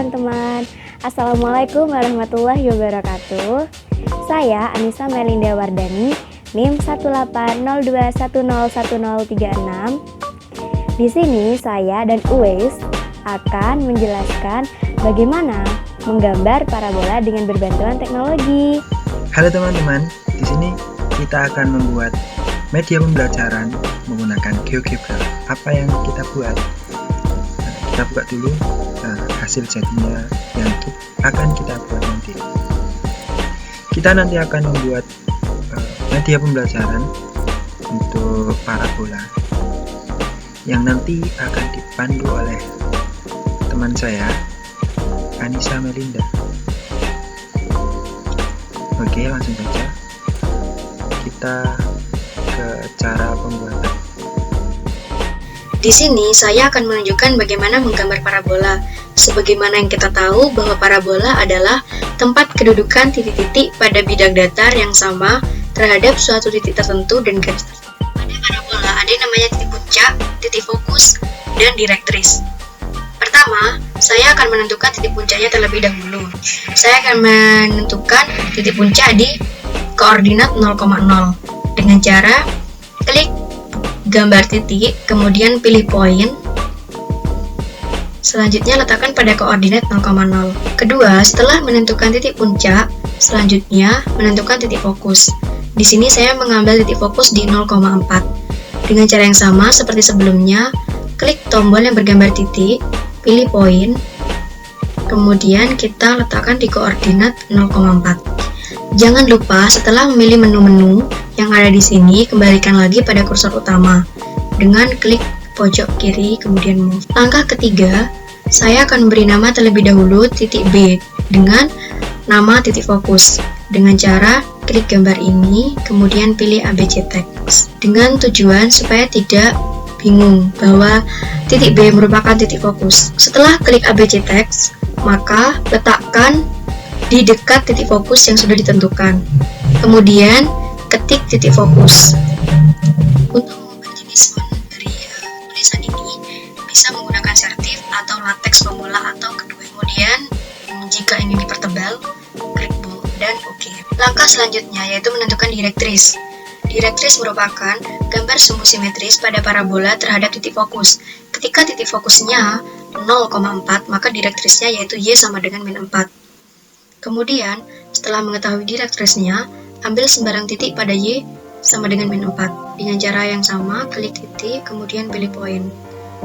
teman-teman. Assalamualaikum warahmatullahi wabarakatuh. Saya Anissa Melinda Wardani, NIM 18021011036. Di sini saya dan Uwais akan menjelaskan bagaimana menggambar parabola dengan berbantuan teknologi. Halo teman-teman, di sini kita akan membuat media pembelajaran menggunakan GeoGebra. Apa yang kita buat? Kita buka dulu hasil jadinya yang akan kita buat nanti. Kita nanti akan membuat media pembelajaran untuk parabola yang nanti akan dipandu oleh teman saya, Anissa Melinda. Oke, langsung saja kita ke cara pembuatan. Di sini saya akan menunjukkan bagaimana menggambar parabola. Sebagaimana yang kita tahu bahwa parabola adalah tempat kedudukan titik-titik pada bidang datar yang sama terhadap suatu titik tertentu dan garis tertentu. Pada parabola ada yang namanya titik puncak, titik fokus, dan direktris. Pertama, saya akan menentukan titik puncaknya terlebih dahulu. Saya akan menentukan titik puncak di koordinat 0,0 dengan cara klik gambar titik, kemudian pilih poin. Selanjutnya letakkan pada koordinat 0,0. Kedua, setelah menentukan titik puncak, selanjutnya menentukan titik fokus. Di sini saya mengambil titik fokus di 0,4. Dengan cara yang sama seperti sebelumnya, klik tombol yang bergambar titik, pilih poin, kemudian kita letakkan di koordinat 0,4. Jangan lupa setelah memilih menu-menu yang ada di sini, kembalikan lagi pada kursor utama dengan klik pojok kiri kemudian move. Langkah ketiga, saya akan memberi nama terlebih dahulu titik B dengan nama titik fokus dengan cara klik gambar ini kemudian pilih ABC text dengan tujuan supaya tidak bingung bahwa titik B merupakan titik fokus. Setelah klik ABC text, maka letakkan di dekat titik fokus yang sudah ditentukan. Kemudian ketik titik fokus. Untuk mengubah jenis font dari tulisan ini bisa menggunakan sertif atau latex pemula atau kedua. Kemudian jika ingin dipertebal, klik bold dan OK. Langkah selanjutnya yaitu menentukan direktris. Direktris merupakan gambar sumbu simetris pada parabola terhadap titik fokus. Ketika titik fokusnya 0,4, maka direktrisnya yaitu Y sama dengan -4. Kemudian, setelah mengetahui direktrisnya, ambil sembarang titik pada Y sama dengan -4. Dengan cara yang sama, klik titik, kemudian pilih poin.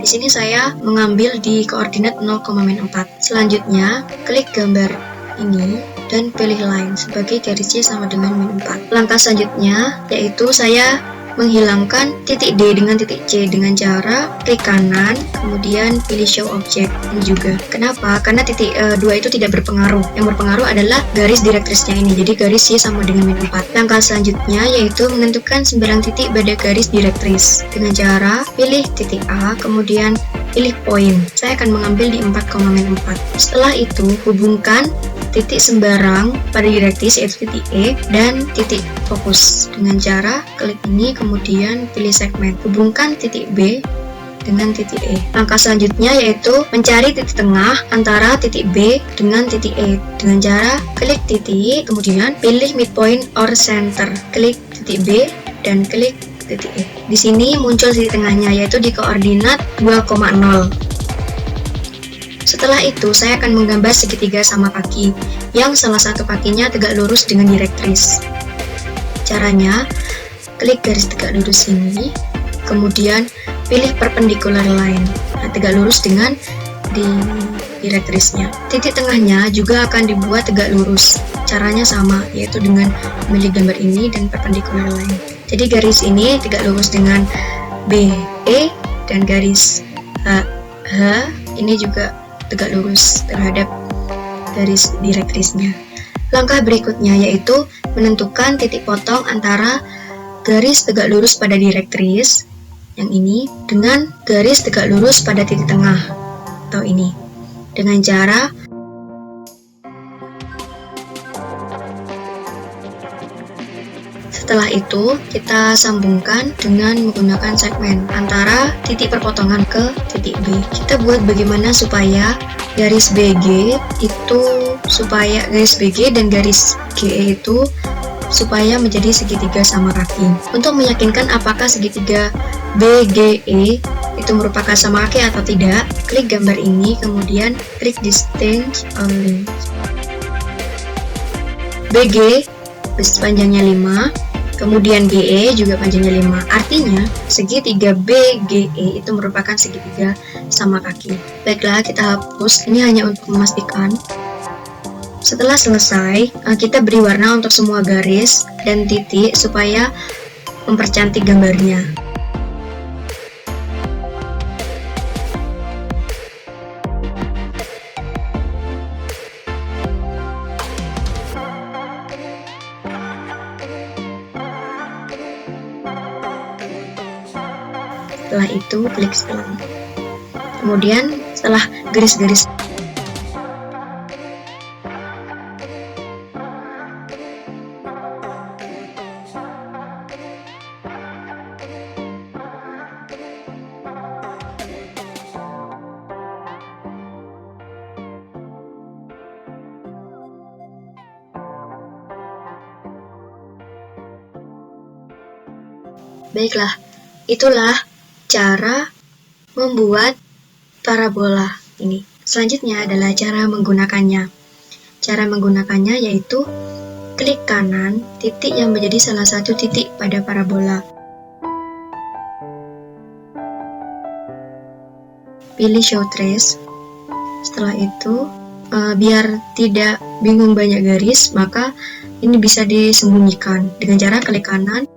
Di sini saya mengambil di koordinat 0,4. Selanjutnya, klik gambar ini dan pilih line sebagai garis Y sama dengan -4. Langkah selanjutnya yaitu saya menghilangkan titik D dengan titik C dengan cara klik kanan kemudian pilih show object. Ini juga kenapa? Karena titik 2 itu tidak berpengaruh. Yang berpengaruh adalah garis direktrisnya ini, jadi garis Y sama dengan -4. Langkah selanjutnya yaitu menentukan sembarang titik pada garis direktris dengan cara pilih titik A kemudian pilih poin. Saya akan mengambil di 4,4. Setelah itu hubungkan titik sembarang pada direktris yaitu titik E dan titik fokus dengan cara klik ini kemudian pilih segmen. Hubungkan titik B dengan titik E. Langkah selanjutnya yaitu mencari titik tengah antara titik B dengan titik E dengan cara klik titik kemudian pilih midpoint or center. Klik titik B dan klik titik E. Di sini muncul titik tengahnya yaitu di koordinat 2,0. Setelah itu, saya akan menggambar segitiga sama kaki, yang salah satu kakinya tegak lurus dengan direktris. Caranya, klik garis tegak lurus ini, kemudian pilih perpendicular line, tegak lurus dengan di direktrisnya. Titik tengahnya juga akan dibuat tegak lurus. Caranya sama, yaitu dengan memilih gambar ini dan perpendicular line. Jadi garis ini tegak lurus dengan BE dan garis H ini juga tegak lurus terhadap garis direktrisnya. Langkah berikutnya yaitu menentukan titik potong antara garis tegak lurus pada direktris yang ini dengan garis tegak lurus pada titik tengah atau ini dengan cara setelah itu kita sambungkan dengan menggunakan segmen antara titik perpotongan ke titik B. Kita buat bagaimana supaya garis BG itu supaya garis BG dan garis GE itu supaya menjadi segitiga sama kaki. Untuk meyakinkan apakah segitiga BGE itu merupakan sama kaki atau tidak, klik gambar ini, kemudian klik distance only. BG panjangnya 5, kemudian GE juga panjangnya 5. Artinya segitiga BGE itu merupakan segitiga sama kaki. Baiklah, kita hapus. Ini hanya untuk memastikan. Setelah selesai, kita beri warna untuk semua garis dan titik supaya mempercantik gambarnya. Setelah itu klik selang. Kemudian setelah garis-garis baiklah, itulah cara membuat parabola ini. Selanjutnya adalah cara menggunakannya. Cara menggunakannya yaitu klik kanan titik yang menjadi salah satu titik pada parabola. Pilih show trace. Setelah itu, biar tidak bingung banyak garis, maka ini bisa disembunyikan dengan cara klik kanan.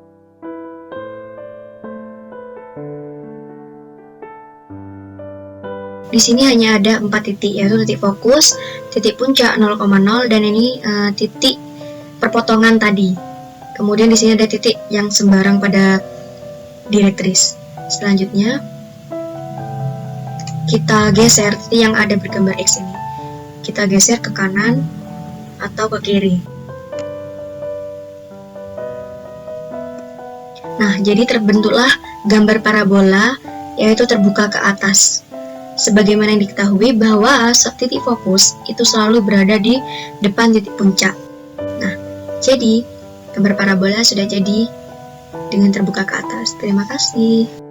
Di sini hanya ada 4 titik, yaitu titik fokus, titik puncak 0,0, dan ini titik perpotongan tadi. Kemudian di sini ada titik yang sembarang pada direktris. Selanjutnya kita geser titik yang ada bergambar X ini. Kita geser ke kanan atau ke kiri. Nah, jadi terbentuklah gambar parabola, yaitu terbuka ke atas. Sebagaimana yang diketahui bahwa titik fokus itu selalu berada di depan titik puncak. Nah, jadi gambar parabola sudah jadi dengan terbuka ke atas. Terima kasih.